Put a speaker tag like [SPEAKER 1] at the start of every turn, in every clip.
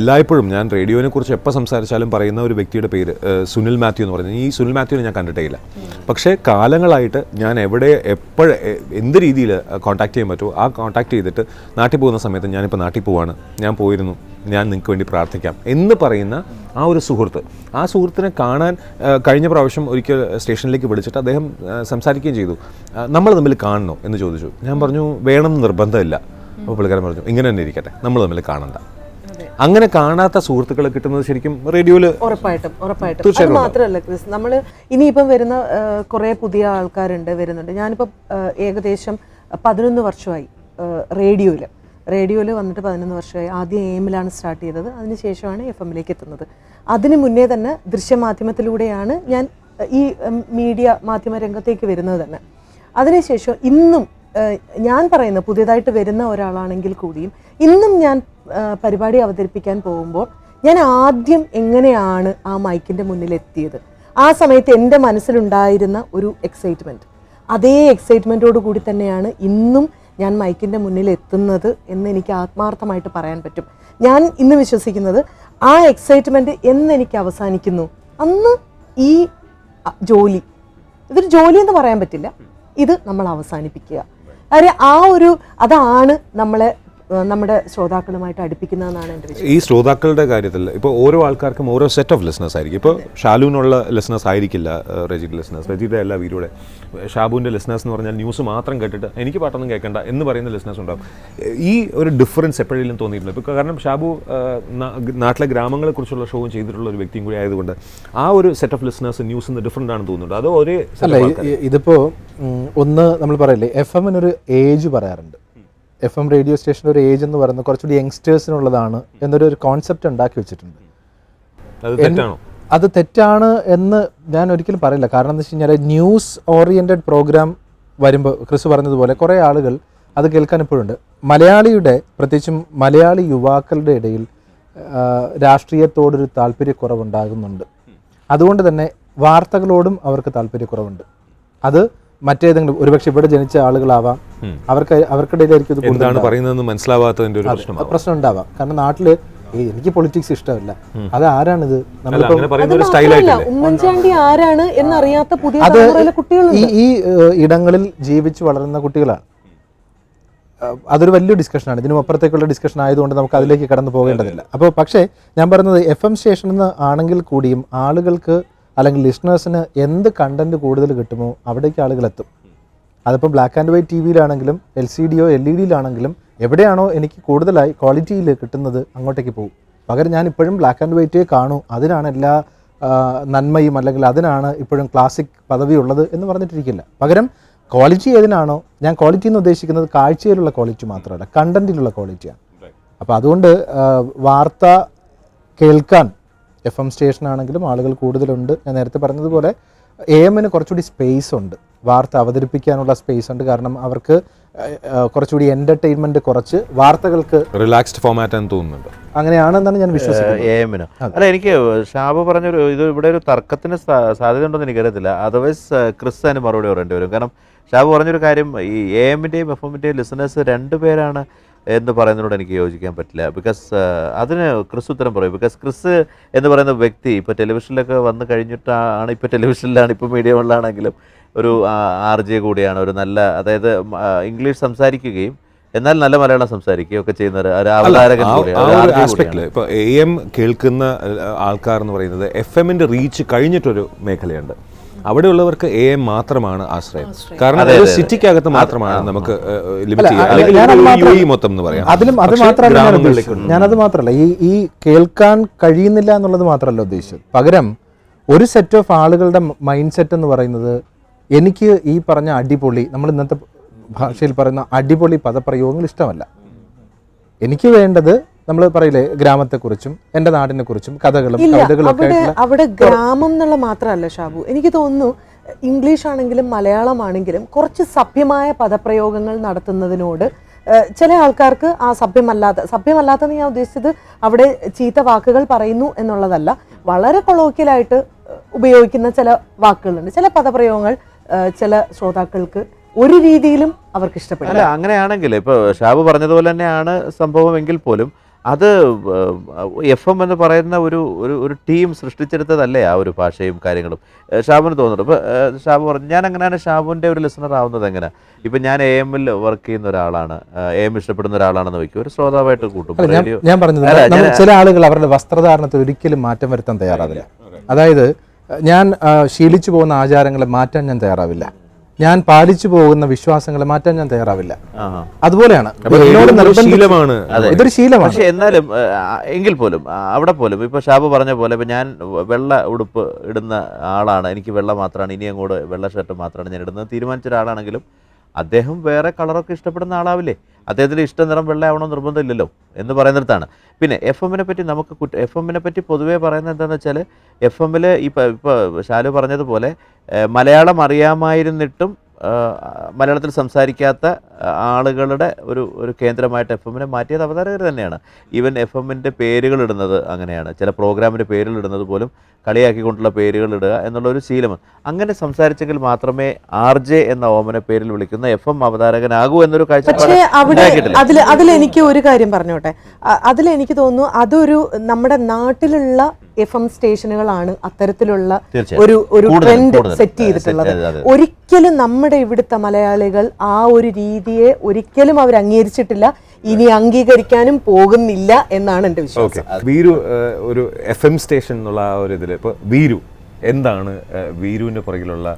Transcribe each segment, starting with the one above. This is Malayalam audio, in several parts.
[SPEAKER 1] എല്ലായ്പ്പോഴും ഞാൻ റേഡിയോനെ കുറിച്ച് എപ്പോൾ സംസാരിച്ചാലും പറയുന്ന ഒരു വ്യക്തിയുടെ പേര് സുനിൽ മാത്യു എന്ന് പറയുന്നത്. ഈ സുനിൽ മാത്യുവിനെ ഞാൻ കണ്ടിട്ടേ ഇല്ല. പക്ഷേ കാലങ്ങളായിട്ട് ഞാൻ എവിടെ എന്ത് രീതിയിൽ കോൺടാക്ട് ചെയ്യാൻ പറ്റുമോ ആ കോൺടാക്ട് ചെയ്തിട്ട് നാട്ടിൽ പോകുന്ന സമയത്ത് ഞാനിപ്പോൾ നാട്ടിൽ പോവാണ്, ഞാൻ പോയിരുന്നു, ഞാൻ നിങ്ങൾക്ക് വേണ്ടി പ്രാർത്ഥിക്കാം എന്ന് പറയുന്ന ആ ഒരു സുഹൃത്ത്, ആ സുഹൃത്തിനെ കാണാൻ കഴിഞ്ഞ പ്രാവശ്യം ഒരിക്കൽ സ്റ്റേഷനിലേക്ക് വിളിച്ചിട്ട് അദ്ദേഹം സംസാരിക്കുകയും ചെയ്തു. നമ്മൾ തമ്മിൽ കാണണോ എന്ന് ചോദിച്ചു. ഞാൻ പറഞ്ഞു വേണം നിർബന്ധമില്ല. അപ്പോൾ പുള്ളിക്കാരൻ പറഞ്ഞു ഇങ്ങനെ തന്നെ ഇരിക്കട്ടെ, നമ്മൾ തമ്മിൽ കാണണ്ട. അങ്ങനെ കാണാത്ത സുഹൃത്തുക്കളെ കിട്ടുന്നത് ശരിക്കും റേഡിയോയിൽ
[SPEAKER 2] ഉറപ്പായിട്ടും. അത് മാത്രമല്ല ക്രിസ്, നമ്മൾ ഇനിയിപ്പം വരുന്ന കുറേ പുതിയ ആൾക്കാരുണ്ട് വരുന്നുണ്ട്. ഞാനിപ്പോൾ ഏകദേശം 11 വർഷമായി റേഡിയോയിൽ വന്നിട്ട് 11 വർഷമായി. ആദ്യം AM-ലാണ് സ്റ്റാർട്ട് ചെയ്തത്, അതിനുശേഷമാണ് FM-ലേക്ക് എത്തുന്നത്. അതിന് മുന്നേ തന്നെ ദൃശ്യമാധ്യമത്തിലൂടെയാണ് ഞാൻ ഈ മാധ്യമ രംഗത്തേക്ക് വരുന്നത് തന്നെ. അതിനുശേഷം ഇന്നും ഞാൻ പറയുന്ന പുതിയതായിട്ട് വരുന്ന ഒരാളാണെങ്കിൽ കൂടിയും ഇന്നും ഞാൻ പരിപാടി അവതരിപ്പിക്കാൻ പോകുമ്പോൾ ഞാൻ ആദ്യം എങ്ങനെയാണ് ആ മൈക്കിൻ്റെ മുന്നിലെത്തിയത്, ആ സമയത്ത് എൻ്റെ മനസ്സിലുണ്ടായിരുന്ന ഒരു എക്സൈറ്റ്മെൻറ്റ്, അതേ എക്സൈറ്റ്മെൻറ്റോട് കൂടി തന്നെയാണ് ഇന്നും ഞാൻ മൈക്കിൻ്റെ മുന്നിൽ എത്തുന്നത് എന്ന് എനിക്ക് ആത്മാർത്ഥമായിട്ട് പറയാൻ പറ്റും. ഞാൻ ഇന്ന് വിശ്വസിക്കുന്നത് ആ എക്സൈറ്റ്മെൻറ്റ് എന്നെനിക്ക് അവസാനിക്കുന്നു അന്ന് ഈ ജോലി, ഇതൊരു ജോലി എന്ന് പറയാൻ പറ്റില്ല, ഇത് നമ്മൾ അവസാനിപ്പിക്കുക. അതാണ് നമ്മുടെ ശ്രോതാക്കളുമായിട്ട് അടുപ്പിക്കുന്നതെന്നാണ് എൻ്റെ വിശ്വാസം.
[SPEAKER 1] ഈ ശ്രോതാക്കളുടെ കാര്യത്തിൽ ഇപ്പോൾ ഓരോ ആൾക്കാർക്കും ഓരോ സെറ്റ് ഓഫ് ലിസണേഴ്സ് ആയിരിക്കും. ഇപ്പോൾ ഷാലുവിനുള്ള ലിസണേഴ്സ് ആയിരിക്കില്ല റെജിയുടെ ലിസണേഴ്സ്, റെജിയുടെ അല്ല വീഡിയോയുടെ. ഷാബുവിൻ്റെ ലിസണേഴ്സ് എന്ന് പറഞ്ഞാൽ ന്യൂസ് മാത്രം കേട്ടിട്ട് എനിക്ക് പാട്ടൊന്നും കേൾക്കണ്ട എന്ന് പറയുന്ന ലിസണേഴ്സ് ഉണ്ടാവും. ഈ ഒരു ഡിഫറൻസ് എപ്പോഴെങ്കിലും തോന്നിയിട്ടുണ്ട്? ഇപ്പോൾ കാരണം ഷാബു നാട്ടിലെ ഗ്രാമങ്ങളെക്കുറിച്ചുള്ള ഷോവും ചെയ്തിട്ടുള്ള ഒരു വ്യക്തിയും കൂടി ആയതുകൊണ്ട് ആ ഒരു സെറ്റ് ഓഫ് ലിസണേഴ്സ് ന്യൂസിൽ നിന്ന് ഡിഫറൻ്റ് ആണെന്ന് തോന്നുന്നുണ്ട്. അതോ ഒരേ
[SPEAKER 3] ഇതിപ്പോൾ ഒന്ന് നമ്മൾ പറയില്ലേ, FM-നൊരു ഏജ് പറയാറുണ്ട്. FM റേഡിയോ സ്റ്റേഷൻ ഒരു ഏജ് എന്ന് പറയുന്നത് കുറച്ചുകൂടി യങ്സ്റ്റേഴ്സിനുള്ളതാണ് എന്നൊരു കോൺസെപ്റ്റ് ഉണ്ടാക്കി വെച്ചിട്ടുണ്ട്. അത് തെറ്റാണ് എന്ന് ഞാൻ ഒരിക്കലും പറയില്ല. കാരണം എന്താ വെച്ച് കഴിഞ്ഞാൽ ന്യൂസ് ഓറിയൻറ്റഡ് പ്രോഗ്രാം വരുമ്പോൾ ക്രിസ് പറഞ്ഞതുപോലെ കുറേ ആളുകൾ അത് കേൾക്കാൻ ഇപ്പോഴുണ്ട്. മലയാളിയുടെ പ്രത്യേകിച്ചും മലയാളി യുവാക്കളുടെ ഇടയിൽ രാഷ്ട്രീയത്തോടൊരു താല്പര്യക്കുറവുണ്ടാകുന്നുണ്ട്. അതുകൊണ്ട് തന്നെ വാർത്തകളോടും അവർക്ക് താല്പര്യക്കുറവുണ്ട്. അത് മറ്റേതെങ്കിലും ഒരുപക്ഷെ ഇവിടെ ജനിച്ച ആളുകളാവാം, അവർക്കിടയിലായിരിക്കും പ്രശ്നം ഉണ്ടാവാം. കാരണം നാട്ടില് എനിക്ക് പൊളിറ്റിക്സ് ഇഷ്ടമല്ല, അത് ആരാണിത്,
[SPEAKER 2] ഉമ്മൻചാണ്ടി ആരാണ് എന്നറിയാത്ത പുതിയ
[SPEAKER 3] ഈ ഇടങ്ങളിൽ ജീവിച്ചു വളരുന്ന കുട്ടികളാണ്. അതൊരു വലിയ ഡിസ്കഷനാണ്. ഇതിനും അപ്പുറത്തേക്കുള്ള ഡിസ്കഷൻ ആയതുകൊണ്ട് നമുക്ക് അതിലേക്ക് കടന്നു പോകേണ്ടതില്ല. അപ്പോൾ പക്ഷേ ഞാൻ പറയുന്നത് FM സ്റ്റേഷൻ എന്ന് ആണെങ്കിൽ കൂടിയും ആളുകൾക്ക് അല്ലെങ്കിൽ ലിസണേഴ്സിന് എന്ത് കണ്ടന്റ് കൂടുതൽ കിട്ടുമോ അവിടേക്ക് ആളുകൾ എത്തും. അതിപ്പോൾ ബ്ലാക്ക് ആൻഡ് വൈറ്റ് TV-യിലാണെങ്കിലും LCD-യോ LED-യിലാണെങ്കിലും എവിടെയാണോ എനിക്ക് കൂടുതലായി ക്വാളിറ്റിയിൽ കിട്ടുന്നത് അങ്ങോട്ടേക്ക് പോകും. പകരം ഞാൻ ഇപ്പോഴും ബ്ലാക്ക് ആൻഡ് വൈറ്റേ കാണൂ, അതിനാണ് എല്ലാ നന്മയും അല്ലെങ്കിൽ അതിനാണ് ഇപ്പോഴും ക്ലാസിക് പദവി ഉള്ളത് എന്ന് പറഞ്ഞിട്ടിരിക്കില്ല. പകരം ക്വാളിറ്റി ഏതിനാണോ, ഞാൻ ക്വാളിറ്റി എന്ന് ഉദ്ദേശിക്കുന്നത് കാഴ്ചയിലുള്ള ക്വാളിറ്റി മാത്രമല്ല, കണ്ടന്റിലുള്ള ക്വാളിറ്റിയാണ്. അപ്പോൾ അതുകൊണ്ട് വാർത്ത കേൾക്കാൻ FM സ്റ്റേഷനാണെങ്കിലും ആളുകൾ കൂടുതലുണ്ട്. ഞാൻ നേരത്തെ പറഞ്ഞതുപോലെ AM-ന് കുറച്ചുകൂടി സ്പേസ് ഉണ്ട്, വാർത്ത അവതരിപ്പിക്കാനുള്ള സ്പേസ് ഉണ്ട്. കാരണം അവർക്ക് കുറച്ചുകൂടി എൻ്റർടൈൻമെൻറ്റ് കുറച്ച് വാർത്തകൾക്ക്
[SPEAKER 1] റിലാക്സ്ഡ് ഫോർമാറ്റ് എന്ന് തോന്നുന്നുണ്ട്.
[SPEAKER 3] അങ്ങനെയാണെന്നാണ് ഞാൻ വിശ്വസിക്കുന്നത്
[SPEAKER 4] AM-ന്. അല്ല, എനിക്ക് ഷാബു പറഞ്ഞൊരു ഇത് ഇവിടെ ഒരു തർക്കത്തിന് സാധ്യത ഉണ്ടെന്ന് എനിക്കറിയത്തില്ല. അതർവൈസ് ക്രിസ് അതിന് മറുപടി പറയേണ്ടി വരും. കാരണം ഷാബു പറഞ്ഞൊരു കാര്യം, ഈ AM-ൻ്റെയും FM-ൻ്റെയും ലിസണേഴ്സ് 2 പേരാണ് എന്ന് പറയുന്നതിനോട് എനിക്ക് യോജിക്കാൻ പറ്റില്ല. ബിക്കോസ് അതിന് ക്രിസ് ഉത്തരം പറയും. ബിക്കോസ് ക്രിസ് എന്ന് പറയുന്ന വ്യക്തി ഇപ്പോൾ ടെലിവിഷനിലൊക്കെ വന്ന് കഴിഞ്ഞിട്ടാണ്, ഇപ്പോൾ ടെലിവിഷനിലാണ്, ഇപ്പോൾ മീഡിയകളിലാണെങ്കിലും ഒരു RJ കൂടിയാണ്. ഒരു നല്ല, അതായത് ഇംഗ്ലീഷ് സംസാരിക്കുകയും എന്നാൽ നല്ല മലയാളം സംസാരിക്കുകയും ഒക്കെ ചെയ്യുന്ന ഒരു അവതാരകൻ കൂടിയാണ്.
[SPEAKER 1] ഇപ്പോൾ AM കേൾക്കുന്ന ആൾക്കാർ എന്ന് പറയുന്നത് FM-ൻ്റെ റീച്ച് കഴിഞ്ഞിട്ടൊരു മേഖലയുണ്ട്. അവിടെയുള്ളവർക്ക് AM മാത്രമാണ് ആശ്രയം. കാരണം സിറ്റിക്കകത്ത് മാത്രമാണ് നമുക്ക്
[SPEAKER 3] ഞാനത് മാത്രമല്ല ഈ കേൾക്കാൻ കഴിയുന്നില്ല എന്നുള്ളത് മാത്രമല്ല ഉദ്ദേശിച്ചത്. പകരം ഒരു സെറ്റ് ഓഫ് ആളുകളുടെ മൈൻഡ് സെറ്റ് എന്ന് പറയുന്നത് എനിക്ക് ഈ പറഞ്ഞ അടിപൊളി, നമ്മൾ ഇന്നത്തെ ഭാഷയിൽ പറയുന്ന അടിപൊളി പദപ്രയോഗങ്ങൾ ഇഷ്ടമല്ല. എനിക്ക് വേണ്ടത് നമ്മൾ പറയില്ലേ ഗ്രാമത്തെക്കുറിച്ചും എൻ്റെ നാടിനെ കുറിച്ചും കഥകളും കവിതകളും ഒക്കെ.
[SPEAKER 2] അവിടെ ഗ്രാമം എന്നുള്ള മാത്രമല്ല ഷാബു, എനിക്ക് തോന്നുന്നു ഇംഗ്ലീഷ് ആണെങ്കിലും മലയാളമാണെങ്കിലും കുറച്ച് സഭ്യമായ പദപ്രയോഗങ്ങൾ നടത്തുന്നതിനോട് ചില ആൾക്കാർക്ക് ആ സഭ്യമല്ലാത്തെന്ന് ഞാൻ ഉദ്ദേശിച്ചത് അവിടെ ചീത്ത വാക്കുകൾ പറയുന്നു എന്നുള്ളതല്ല, വളരെ കൊളോക്കിയലായിട്ട് ഉപയോഗിക്കുന്ന ചില വാക്കുകളുണ്ട്, ചില പദപ്രയോഗങ്ങൾ ചില ശ്രോതാക്കൾക്ക് ഒരു രീതിയിലും അവർക്ക് ഇഷ്ടപ്പെടില്ല.
[SPEAKER 4] അല്ല, അങ്ങനെയാണെങ്കിൽ ഇപ്പോൾ ഷാബു പറഞ്ഞതുപോലെ തന്നെയാണ് സംഭവം എങ്കിൽ പോലും അത് FM എന്ന് പറയുന്ന ഒരു ടീം സൃഷ്ടിച്ചെടുത്തതല്ലേ ആ ഒരു ഭാഷയും കാര്യങ്ങളും. ഷാബുവിന് തോന്നുന്നുണ്ട്. ഇപ്പോൾ ഷാബു പറഞ്ഞു, ഞാൻ അങ്ങനെയാണ് ഷാബുവിൻ്റെ ഒരു ലിസണർ ആവുന്നത്. എങ്ങനെ ഇപ്പം ഞാൻ AM വർക്ക് ചെയ്യുന്ന ഒരാളാണ്, AM ഇഷ്ടപ്പെടുന്ന ഒരാളാണെന്ന് വയ്ക്കും, ഒരു ശ്രോതാവായിട്ട് കൂട്ടും.
[SPEAKER 3] ഞാൻ പറഞ്ഞത് ചില ആളുകൾ അവരുടെ വസ്ത്രധാരണത്തിൽ ഒരിക്കലും മാറ്റം വരുത്താൻ തയ്യാറാവില്ല. അതായത് ഞാൻ ശീലിച്ചു പോകുന്ന ആചാരങ്ങളെ മാറ്റാൻ ഞാൻ തയ്യാറാവില്ല, ഞാൻ പാലിച്ചു പോകുന്ന വിശ്വാസങ്ങളെ മാറ്റാൻ ഞാൻ തയ്യാറാവില്ല. അതുപോലെയാണ് ഇതൊരു ശീലമാണ്.
[SPEAKER 4] പക്ഷെ എന്നാലും എങ്കിൽ പോലും അവിടെ പോലും ഇപ്പൊ ഷാബു പറഞ്ഞ പോലെ ഇപ്പൊ ഞാൻ വെള്ള ഉടുപ്പ് ഇടുന്ന ആളാണ്, എനിക്ക് വെള്ള മാത്രമാണ്, ഇനി അങ്ങോട്ട് വെള്ള ഷർട്ട് മാത്രമാണ് ഞാൻ ഇടുന്നത് തീരുമാനിച്ച ഒരാളാണെങ്കിലും അദ്ദേഹം വേറെ കളറൊക്കെ ഇഷ്ടപ്പെടുന്ന ആളാവില്ലേ? അദ്ദേഹത്തിൻ്റെ ഇഷ്ട നിറം വെള്ളയാവണമെന്ന് നിർബന്ധമില്ലല്ലോ എന്ന് പറയുന്നിടത്താണ്. പിന്നെ FM-നെ പറ്റി നമുക്ക് FM-നെ പറ്റി പൊതുവേ പറയുന്നത് എന്താണെന്ന് വെച്ചാൽ, FM-ൽ ഇപ്പോൾ ഷാലു പറഞ്ഞതുപോലെ മലയാളം അറിയാമായിരുന്നിട്ടും മലയാളത്തിൽ സംസാരിക്കാത്ത ആളുകളുടെ ഒരു കേന്ദ്രമായിട്ട് FM-നെ മാറ്റിയത് അവതാരകർ തന്നെയാണ്. ഈവൻ FM-ൻ്റെ പേരുകളിടുന്നത് അങ്ങനെയാണ്, ചില പ്രോഗ്രാമിൻ്റെ പേരുകളിടുന്നത് പോലും കളിയാക്കിക്കൊണ്ടുള്ള പേരുകളിടുക എന്നുള്ളൊരു ശീലമാണ്. അങ്ങനെ സംസാരിച്ചെങ്കിൽ മാത്രമേ RJ എന്ന ഓമന പേരിൽ വിളിക്കുന്ന FM അവതാരകനാകൂ എന്നൊരു കാഴ്ചപ്പാട്.
[SPEAKER 2] അതിലെനിക്ക് ഒരു കാര്യം പറഞ്ഞോട്ടെ, അതിലെനിക്ക് തോന്നുന്നു അതൊരു നമ്മുടെ നാട്ടിലുള്ള FM സ്റ്റേഷനുകളാണ് അത്തരത്തിലുള്ള ഒരു ട്രെൻഡ് സെറ്റ് ചെയ്തിട്ടുള്ളത്. ഒരിക്കലും നമ്മുടെ ഇവിടുത്തെ മലയാളികൾ ആ ഒരു രീതിയെ ഒരിക്കലും അവർ അംഗീകരിച്ചിട്ടില്ല, ഇനി അംഗീകരിക്കാനും പോകുന്നില്ല എന്നാണ് എൻ്റെ വിശ്വാസം.
[SPEAKER 1] വീരു ഒരു FM സ്റ്റേഷൻ എന്നുള്ള ആ ഒരു ഇതിൽ ഇപ്പോൾ വീരു എന്താണ്, വീരുവിൻ്റെ പുറകിലുള്ള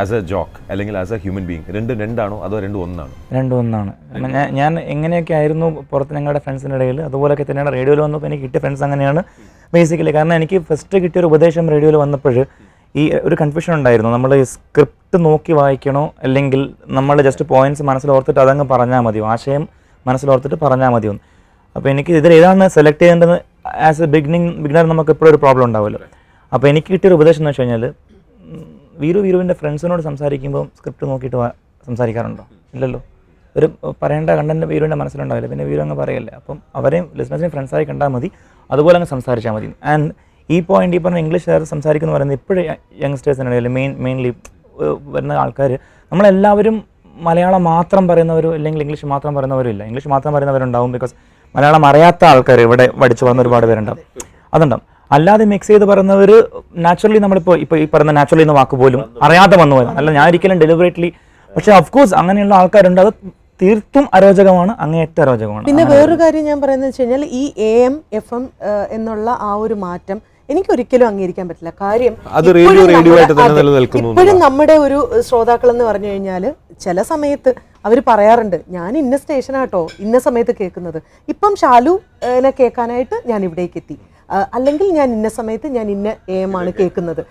[SPEAKER 1] ആസ് എ ജോക്ക് അല്ലെങ്കിൽ ആസ് എ ഹ്യൂമൻ ബീങ് രണ്ടാണോ അതോ ഒന്നാണോ?
[SPEAKER 5] രണ്ടും ഒന്നാണ്. ഞാൻ എങ്ങനെയൊക്കെ ആയിരുന്നു പുറത്ത് ഞങ്ങളുടെ ഫ്രണ്ട്സിൻ്റെ ഇടയിൽ, അതുപോലെയൊക്കെ തന്നെയാണ് റേഡിയോയിൽ വന്നപ്പോൾ എനിക്ക് കിട്ടിയ ഫ്രണ്ട്സ് അങ്ങനെയാണ് ബേസിക്കലി. കാരണം എനിക്ക് ഫസ്റ്റ് കിട്ടിയൊരു ഉപദേശം റേഡിയോയിൽ വന്നപ്പോൾ ഈ ഒരു കൺഫ്യൂഷൻ ഉണ്ടായിരുന്നു, നമ്മൾ സ്ക്രിപ്റ്റ് നോക്കി വായിക്കണോ അല്ലെങ്കിൽ നമ്മൾ ജസ്റ്റ് പോയിന്റ്സ് മനസ്സിലോർത്തിട്ട് അതങ്ങ് പറഞ്ഞാൽ മതിയോ, ആശയം മനസ്സിലോർത്തിട്ട് പറഞ്ഞാൽ മതിയോ. അപ്പോൾ എനിക്ക് ഇതിൽ ഏതാണ് സെലക്ട് ചെയ്യേണ്ടത് ആസ് എ ബിഗിനർ നമുക്ക് എപ്പോഴും ഒരു പ്രോബ്ലം ഉണ്ടാവുമല്ലോ. അപ്പോൾ എനിക്ക് കിട്ടിയൊരു ഉപദേശം എന്ന് വെച്ച് കഴിഞ്ഞാൽ, വീരുവിൻ്റെ ഫ്രണ്ട്സിനോട് സംസാരിക്കുമ്പോൾ സ്ക്രിപ്റ്റ് നോക്കിയിട്ട് സംസാരിക്കാറുണ്ടോ? ഇല്ലല്ലോ. ഒരു പറയേണ്ട കണ്ടന്റ് വീരുവിൻ്റെ മനസ്സിലുണ്ടാവില്ല, പിന്നെ വീരു അങ്ങ് പറയല്ലേ. അപ്പം അവരെയും ലിസണേഴ്സിനെയും ഫ്രണ്ട്സായി കണ്ടാൽ മതി, അതുപോലെ അങ്ങ് സംസാരിച്ചാൽ മതി. ആൻഡ് ഈ പോയിന്റ് ഈ പറഞ്ഞ ഇംഗ്ലീഷ് സംസാരിക്കുന്ന പറയുന്നത് ഇപ്പോഴും യങ്സ്റ്റേഴ്സിനിടയിൽ മെയിൻലി വരുന്ന ആൾക്കാർ, നമ്മളെല്ലാവരും മലയാളം മാത്രം പറയുന്നവരോ അല്ലെങ്കിൽ ഇംഗ്ലീഷ് മാത്രം പറയുന്നവരും ഇല്ല. ഇംഗ്ലീഷ് മാത്രം പറയുന്നവരുണ്ടാവും, ബിക്കോസ് മലയാളം അറിയാത്ത ആൾക്കാർ ഇവിടെ പഠിച്ചു വന്ന ഒരുപാട് പേരുണ്ടാവും, അതുണ്ടാവും. അല്ലാതെ മിക്സ് ചെയ്ത് പറയുന്നവർ നാച്ചുറലി നമ്മളിപ്പോൾ ഈ പറയുന്ന നാച്ചുറലി എന്ന വാക്ക് പോലും അറിയാതെ വന്നു പോയത് അല്ല, ഞാൻ ഒരിക്കലും ഡെലിബറേറ്റ്ലി. പക്ഷെ ഓഫ്കോഴ്സ് അങ്ങനെയുള്ള ആൾക്കാരുണ്ട്, അത് തീർത്തും അരോചകമാണ്, അങ്ങേയറ്റ അരോചകമാണ്.
[SPEAKER 2] പിന്നെ വേറൊരു കാര്യം ഞാൻ പറയുന്നത് വെച്ച് കഴിഞ്ഞാൽ, ഈ AM FM എന്നുള്ള ആ ഒരു മാറ്റം എനിക്ക് ഒരിക്കലും അംഗീകരിക്കാൻ പറ്റില്ല. കാര്യം ഇപ്പോഴും നമ്മുടെ ഒരു ശ്രോതാക്കൾ എന്ന് പറഞ്ഞു കഴിഞ്ഞാൽ ചില സമയത്ത് അവർ പറയാറുണ്ട്, ഞാൻ ഇന്ന സ്റ്റേഷനാട്ടോ ഇന്ന സമയത്ത് കേൾക്കുന്നത്, ഇപ്പം ഷാലുനെ കേൾക്കാനായിട്ട് ഞാൻ ഇവിടേക്ക് എത്തി, അല്ലെങ്കിൽ ഞാൻ ഇന്ന സമയത്ത് ഞാൻ ഇന്ന AM ആണ് കേൾക്കുന്നത്.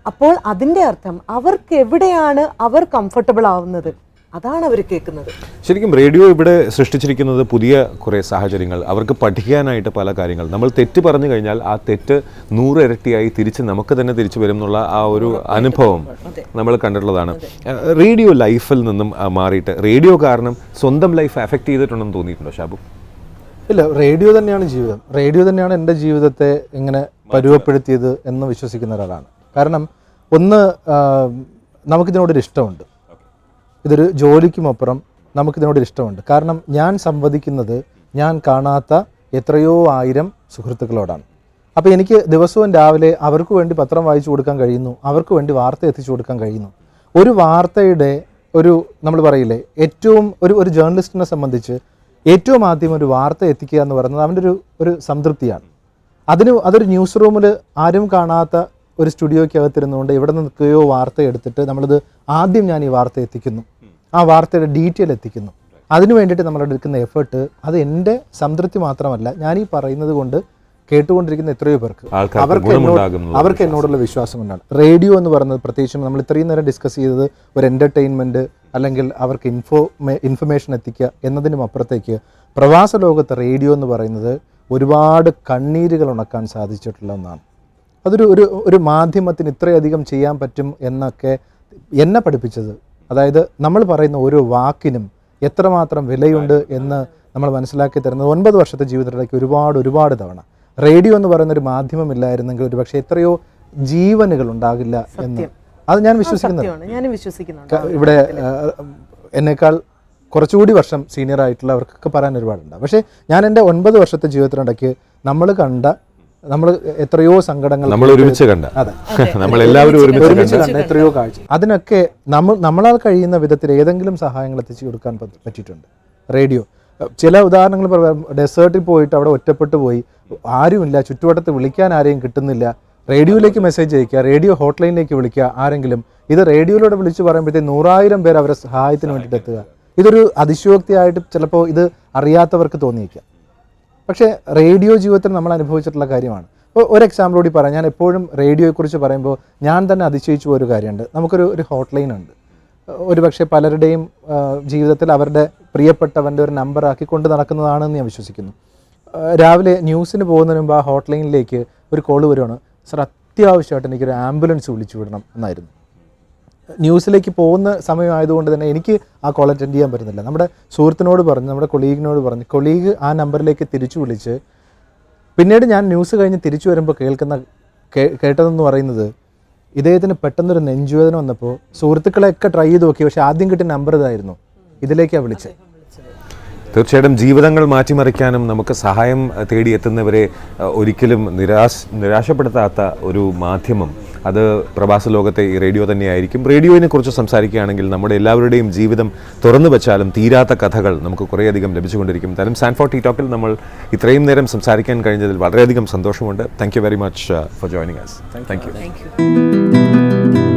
[SPEAKER 2] അപ്പോൾ അതിൻ്റെ അർത്ഥം അവർക്ക് എവിടെയാണ് അവർ കംഫർട്ടബിൾ ആവുന്നത് അതാണ് അവർ കേൾക്കുന്നത്.
[SPEAKER 1] ശരിക്കും റേഡിയോ ഇവിടെ സൃഷ്ടിച്ചിരിക്കുന്നത് പുതിയ കുറേ സാഹചര്യങ്ങൾ, അവർക്ക് പഠിക്കാനായിട്ട് പല കാര്യങ്ങൾ. നമ്മൾ തെറ്റ് പറഞ്ഞു കഴിഞ്ഞാൽ ആ തെറ്റ് 100 ഇരട്ടിയായി തിരിച്ച് നമുക്ക് തന്നെ തിരിച്ചു വരും എന്നുള്ള ആ ഒരു അനുഭവം നമ്മൾ കണ്ടിട്ടുള്ളതാണ്. റേഡിയോ ലൈഫിൽ നിന്നും മാറിയിട്ട് റേഡിയോ കാരണം സ്വന്തം ലൈഫ് എഫക്റ്റ് ചെയ്തിട്ടുണ്ടെന്ന് തോന്നിയിട്ടുണ്ടോ ഷാബു?
[SPEAKER 3] ഇല്ല, റേഡിയോ തന്നെയാണ് ജീവിതം. റേഡിയോ തന്നെയാണ് എൻ്റെ ജീവിതത്തെ ഇങ്ങനെ പരുവപ്പെടുത്തിയത് എന്ന് വിശ്വസിക്കുന്ന ഒരാളാണ്. കാരണം ഒന്ന്, നമുക്കിതിനോടൊരു ഇഷ്ടമുണ്ട്, ഇതൊരു ജോലിക്കുമപ്പുറം നമുക്കിതിനോടൊരു ഇഷ്ടമുണ്ട്. കാരണം ഞാൻ സംവദിക്കുന്നത് ഞാൻ കാണാത്ത എത്രയോ ആയിരം സുഹൃത്തുക്കളോടാണ്. അപ്പോൾ എനിക്ക് ദിവസവും രാവിലെ അവർക്ക് വേണ്ടി പത്രം വായിച്ചു കൊടുക്കാൻ കഴിയുന്നു, അവർക്ക് വേണ്ടി വാർത്ത എത്തിച്ചു കൊടുക്കാൻ കഴിയുന്നു. ഒരു വാർത്തയുടെ നമ്മൾ പറയില്ലേ, ഏറ്റവും ഒരു ജേർണലിസ്റ്റിനെ സംബന്ധിച്ച് ഏറ്റവും ആദ്യം ഒരു വാർത്ത എത്തിക്കുക എന്ന് പറയുന്നത് അവൻ്റെ ഒരു സംതൃപ്തിയാണ്. അതൊരു ന്യൂസ് റൂമിൽ ആരും കാണാത്ത ഒരു സ്റ്റുഡിയോയ്ക്കകത്തിരുന്നുകൊണ്ട് ഇവിടെ നിൽക്കുകയോ വാർത്ത എടുത്തിട്ട് നമ്മളിത് ആദ്യം ഞാൻ ഈ വാർത്ത എത്തിക്കുന്നു, ആ വാർത്തയുടെ ഡീറ്റെയിൽ എത്തിക്കുന്നു. അതിനു വേണ്ടിയിട്ട് നമ്മളെടുക്കുന്ന എഫേർട്ട്, അത് എൻ്റെ സംതൃപ്തി മാത്രമല്ല, ഞാൻ ഈ പറയുന്നത് കൊണ്ട് കേട്ടുകൊണ്ടിരിക്കുന്ന എത്രയോ പേർക്ക് അവർക്ക് എന്നോടുള്ള വിശ്വാസം കൊണ്ടാണ്. റേഡിയോ എന്ന് പറയുന്നത്, പ്രത്യേകിച്ചും നമ്മൾ ഇത്രയും നേരം ഡിസ്കസ് ചെയ്തത് ഒരു എൻ്റർടൈൻമെൻറ്റ് അല്ലെങ്കിൽ അവർക്ക് ഇൻഫർമേഷൻ എത്തിക്കുക എന്നതിനും അപ്പുറത്തേക്ക് പ്രവാസ ലോകത്ത് റേഡിയോ എന്ന് പറയുന്നത് ഒരുപാട് കണ്ണീരുകൾ ഉണക്കാൻ സാധിച്ചിട്ടുള്ള ഒന്നാണ്. ഒരു മാധ്യമത്തിന് ഇത്രയധികം ചെയ്യാൻ പറ്റും എന്നൊക്കെ എന്നെ പഠിപ്പിച്ചത്, അതായത് നമ്മൾ പറയുന്ന ഓരോ വാക്കിനും എത്രമാത്രം വിലയുണ്ട് എന്ന് നമ്മൾ മനസ്സിലാക്കി തരുന്നത് 9 വർഷത്തെ ജീവിതത്തിലേക്ക് ഒരുപാട് തവണ. റേഡിയോ എന്ന് പറയുന്ന ഒരു മാധ്യമമില്ലായിരുന്നെങ്കിൽ ഒരു പക്ഷേ എത്രയോ ജീവനുകൾ ഉണ്ടാകില്ല എന്ന് അത് ഞാൻ വിശ്വസിക്കുന്നുണ്ട്. ഇവിടെ എന്നേക്കാൾ കുറച്ചുകൂടി വർഷം സീനിയർ ആയിട്ടുള്ളവർക്കൊക്കെ പറയാൻ ഒരുപാടുണ്ട്. പക്ഷേ ഞാൻ എൻ്റെ 9 വർഷത്തെ ജീവിതത്തിനിടയ്ക്ക് നമ്മൾ എത്രയോ സങ്കടങ്ങൾ
[SPEAKER 1] നമ്മൾ ഒരുമിച്ച് കണ്ട,
[SPEAKER 3] അതെ,
[SPEAKER 1] നമ്മൾ എല്ലാവരും
[SPEAKER 3] ഒരുമിച്ച് കണ്ട എത്രയോ കാഴ്ച, അതിനൊക്കെ നമ്മളാൽ കഴിയുന്ന വിധത്തിൽ ഏതെങ്കിലും സഹായങ്ങൾ എത്തിച്ചു കൊടുക്കാൻ പറ്റിയിട്ടുണ്ട്. റേഡിയോ ചില ഉദാഹരണങ്ങൾ പറയാം. ഡെസേർട്ടിൽ പോയിട്ട് അവിടെ ഒറ്റപ്പെട്ടു പോയി, ആരുമില്ല, ചുറ്റുവട്ടത്ത് വിളിക്കാൻ ആരെയും കിട്ടുന്നില്ല, റേഡിയോയിലേക്ക് മെസ്സേജ് അയക്കുക, റേഡിയോ ഹോട്ട് ലൈനിലേക്ക് വിളിക്കുക ആരെങ്കിലും. ഇത് റേഡിയോയിലൂടെ വിളിച്ച് പറയുമ്പോഴത്തേക്ക് 100,000 പേർ അവരെ സഹായത്തിന് വേണ്ടിയിട്ട് എത്തുക. ഇതൊരു അതിശയോക്തിയായിട്ട് ചിലപ്പോൾ ഇത് അറിയാത്തവർക്ക് തോന്നിയേക്കാം. പക്ഷേ റേഡിയോ ജീവിതത്തിൽ നമ്മൾ അനുഭവിച്ചിട്ടുള്ള കാര്യമാണ്. ഇപ്പോൾ ഒരു എക്സാമ്പിൾ കൂടി പറയാം. ഞാൻ എപ്പോഴും റേഡിയോയെക്കുറിച്ച് പറയുമ്പോൾ ഞാൻ തന്നെ അതിശയിച്ചു പോയൊരു കാര്യമുണ്ട്. നമുക്കൊരു ഹോട്ട് ലൈൻ ഉണ്ട്. ഒരുപക്ഷെ പലരുടെയും ജീവിതത്തിൽ അവരുടെ പ്രിയപ്പെട്ടവൻ്റെ ഒരു നമ്പർ ആക്കിക്കൊണ്ട് നടക്കുന്നതാണെന്ന് ഞാൻ വിശ്വസിക്കുന്നു. രാവിലെ ന്യൂസിന് പോകുന്നതിന് മുമ്പ് ആ ഹോട്ട് ലൈനിലേക്ക് ഒരു കോൾ വരുവാണ്, സർ അത്യാവശ്യമായിട്ട് എനിക്കൊരു ആംബുലൻസ് വിളിച്ചു വിടണം എന്നായിരുന്നു. ന്യൂസിലേക്ക് പോകുന്ന സമയമായതുകൊണ്ട് തന്നെ എനിക്ക് ആ കോൾ അറ്റൻഡ് ചെയ്യാൻ പറ്റുന്നില്ല. നമ്മുടെ സുഹൃത്തിനോട് പറഞ്ഞ്, നമ്മുടെ കൊളീഗിനോട് പറഞ്ഞ്, കൊളീഗ് ആ നമ്പറിലേക്ക് തിരിച്ചു വിളിച്ച്, പിന്നീട് ഞാൻ ന്യൂസ് കഴിഞ്ഞ് തിരിച്ചു വരുമ്പോൾ കേട്ടതെന്ന് പറയുന്നത്, ഇദ്ദേഹത്തിന് പെട്ടെന്നൊരു നെഞ്ചുവേദന വന്നപ്പോൾ സുഹൃത്തുക്കളെയൊക്കെ ട്രൈ ചെയ്ത് നോക്കി, പക്ഷേ ആദ്യം കിട്ടിയ നമ്പർ ഇതായിരുന്നു, ഇതിലേക്കാണ് വിളിച്ചത്.
[SPEAKER 1] തീർച്ചയായിട്ടും ജീവിതങ്ങൾ മാറ്റിമറിക്കാനും നമുക്ക് സഹായം തേടിയെത്തുന്നവരെ ഒരിക്കലും നിരാശപ്പെടുത്താത്ത ഒരു മാധ്യമം അത് പ്രവാസ ലോകത്തെ ഈ റേഡിയോ തന്നെയായിരിക്കും. റേഡിയോയെ കുറിച്ച് സംസാരിക്കുകയാണെങ്കിൽ നമ്മുടെ എല്ലാവരുടെയും ജീവിതം തുറന്നു വെച്ചാലും തീരാത്ത കഥകൾ നമുക്ക് കുറേയധികം ലഭിച്ചുകൊണ്ടിരിക്കും. എന്തായാലും സാൻഫോർഡ് ടീ ടോക്കിൽ നമ്മൾ ഇത്രയും നേരം സംസാരിക്കാൻ കഴിഞ്ഞതിൽ വളരെയധികം സന്തോഷമുണ്ട്. Thank you very much for joining us. Thank U.